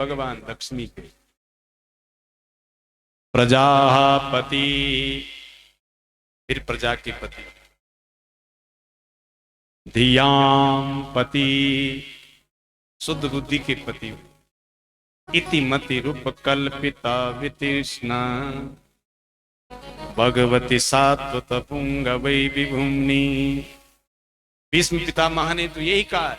भगवान लक्ष्मी के। प्रजापति, फिर प्रजा के पति। धियाम पति, शुद्ध बुद्धि के पति। इति मति रूप कल्पिता वितृष्णा भगवती सात्वत पुंगवै विभुम्नि। भीष्म पितामह ने तो यही कहा,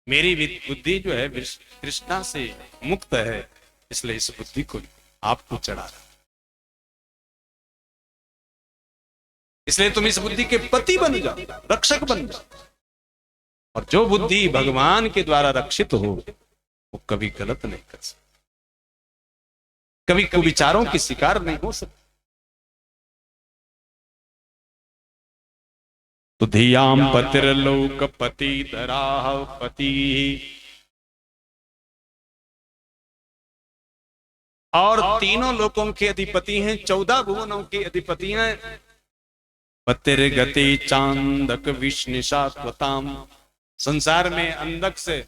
मेरी बुद्धि जो है तृष्णा से मुक्त है, इसलिए इस बुद्धि को आपको चढ़ा रहा, इसलिए तुम इस बुद्धि के पति बन जाओ, रक्षक बन जाओ। और जो बुद्धि भगवान के द्वारा रक्षित हो वो कभी गलत नहीं कर सकती, कभी कुविचारों की शिकार नहीं हो सकती। तो धियाम पतिर्लोकपति धराह पति, और तीनों लोकों के अधिपति हैं, 14 भुवनों के अधिपति हैं। पतिर्गति चांदक विष्णु शाश्वताम, संसार में अंधक से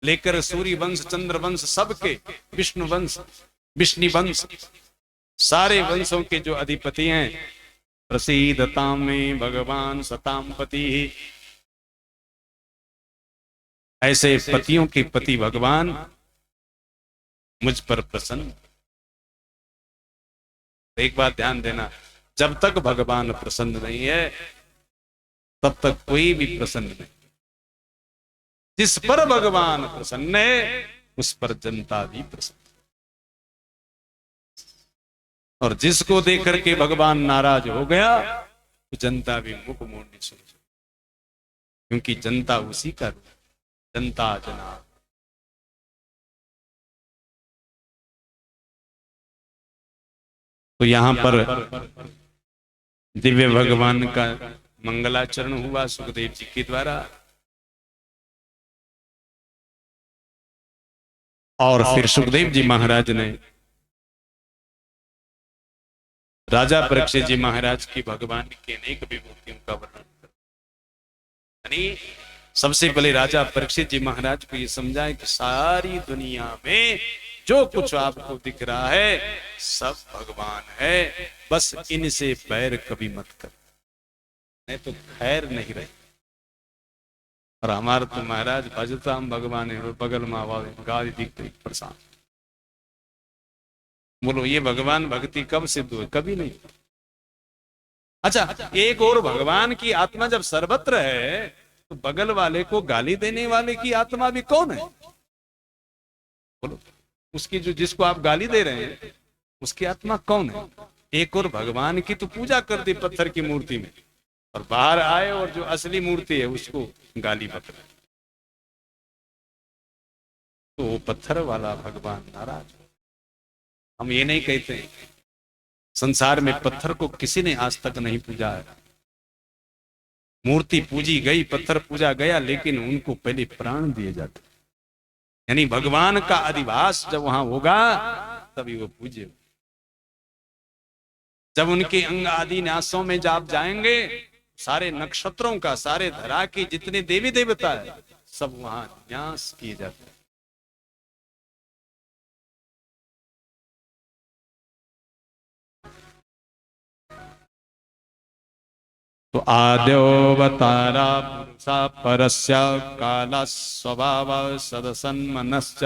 लेकर सूर्य वंश, चंद्र वंश, सबके, विष्णु वंश, विष्णु वंश, सारे वंशों के जो अधिपति हैं। प्रसीदताम में भगवान सताम पति, ऐसे पतियों के पति भगवान मुझ पर प्रसन्न। एक बात ध्यान देना, जब तक भगवान प्रसन्न नहीं है तब तक कोई भी प्रसन्न नहीं। जिस पर भगवान प्रसन्न है उस पर जनता भी प्रसन्न, और जिसको देख करके भगवान नाराज हो गया तो जनता भी मुख मोड़नी शुरू, क्योंकि जनता उसी का रूप, जनता जनाब। तो यहां पर दिव्य भगवान का मंगलाचरण हुआ सुखदेव जी के द्वारा, और फिर सुखदेव जी महाराज ने राजा परीक्षित जी महाराज की भगवान की अनेक विभूतियों का वर्णन कर, यानी सबसे पहले राजा परीक्षित जी महाराज को ये समझाए कि सारी दुनिया में जो कुछ आपको दिख रहा है सब भगवान है, बस इनसे बैर कभी मत कर, नहीं तो खैर नहीं रहे। और हमारा तो महाराज भजता हम भगवान है, बगल में आवाज गाली दिखते परेशान। बोलो ये भगवान भक्ति कब सिद्ध हुई? कभी नहीं। अच्छा, एक और भगवान की आत्मा जब सर्वत्र है तो बगल वाले को गाली देने वाले की आत्मा भी कौन है? बोलो, उसकी जो, जिसको आप गाली दे रहे हैं उसकी आत्मा कौन है? एक और भगवान की तो पूजा कर दी पत्थर की मूर्ति में, और बाहर आए और जो असली मूर्ति है उसको गाली बक रहे, तो वो पत्थर वाला भगवान नाराज। हम ये नहीं कहते संसार में पत्थर को किसी ने आज तक नहीं पूजा है, मूर्ति पूजी गई, पत्थर पूजा गया, लेकिन उनको पहले प्राण दिए जाते, यानी भगवान का अधिवास जब वहां होगा तभी वो पूज्य। जब उनके अंग आदि न्यासों में जब जाएंगे, सारे नक्षत्रों का, सारे धरा के जितने देवी देवता है सब वहां न्यास किए जाते हैं। तो आद्योवतारा पुरुषा परस्य काला स्वभाव सदसन्मनश्च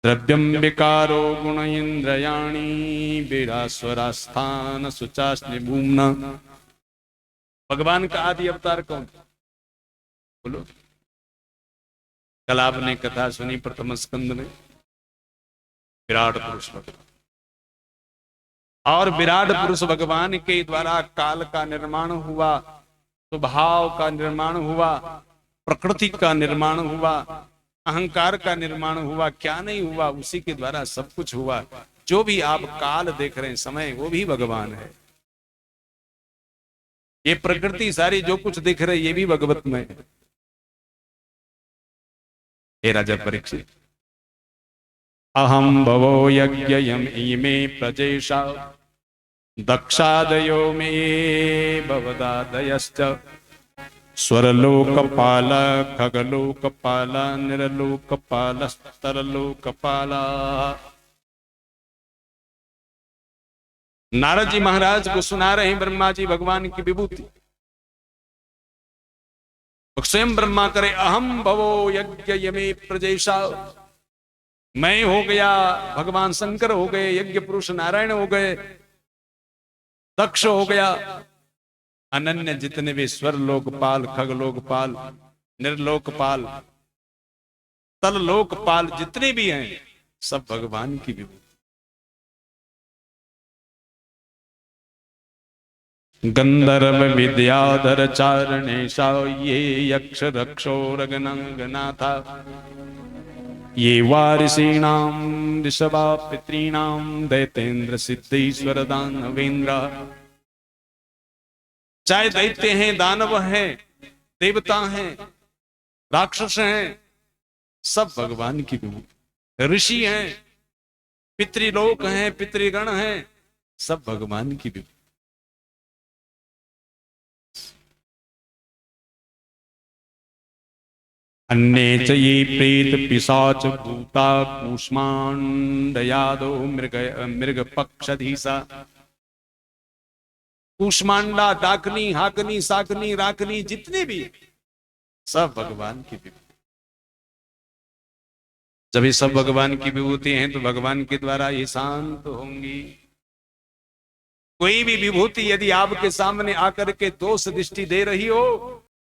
द्रव्यम विकारो गुण इंद्रयाणी वीरास्वरास्थान सुचास्नि भूम्ना। भगवान का आदि अवतार कौन? बोलो। कल आपने कथा सुनी प्रथम स्कंद में, विराट पुरुष भगवान, और विराट पुरुष भगवान के द्वारा काल का निर्माण हुआ, स्वभाव का निर्माण हुआ, प्रकृति का निर्माण हुआ, अहंकार का निर्माण हुआ, क्या नहीं हुआ, उसी के द्वारा सब कुछ हुआ। जो भी आप काल देख रहे हैं, समय, वो भी भगवान है। ये प्रकृति सारी जो कुछ दिख रहे ये भी भगवत में है। हे राजा परीक्षित, अहम भवो यज्ञयम इमे प्रजेशा दक्षादयो मे भवदादयश्च स्वरलोकपाल खगलोकपाल निरलोकपाल स्तरलोकपाल। नारद जी महाराज को सुना रहे हैं ब्रह्मा जी भगवान की विभूति। तो स्वयं ब्रह्मा करे अहम भवो यज्ञ यमे प्रजेशा, मैं हो गया, भगवान शंकर हो गए, यज्ञ पुरुष नारायण हो गए, दक्ष हो गया, अनन्य जितने भी स्वर लोकपाल खग लोकपाल निर्लोकपाल तल लोकपाल जितने भी हैं सब भगवान की विभूति। गंधर्व विद्याधर चारणेशा ये यक्ष रक्षो रगनाथा, ये वारिषीणाम ऋषभा पितॄणाम दैतेन्द्र सिद्धेश्वर दानवेन्द्र। चाहे दैत्य हैं, दानव हैं, देवता हैं, राक्षस हैं, सब भगवान की विभूति। ऋषि हैं, पितृलोक हैं, पितृगण हैं, सब भगवान की विभूति। अन्ये च ये प्रेत पिशाच भूता कूष्मांडयादो मृग पक्षधीसा। कूष्मांडा, डाकनी, हाकनी, साकनी, राकनी जितने भी सब भगवान की विभूति। जब ये सब भगवान की विभूति हैं तो भगवान के द्वारा ये शांत होंगी। कोई भी विभूति यदि आपके सामने आकर के दोष दृष्टि दे रही हो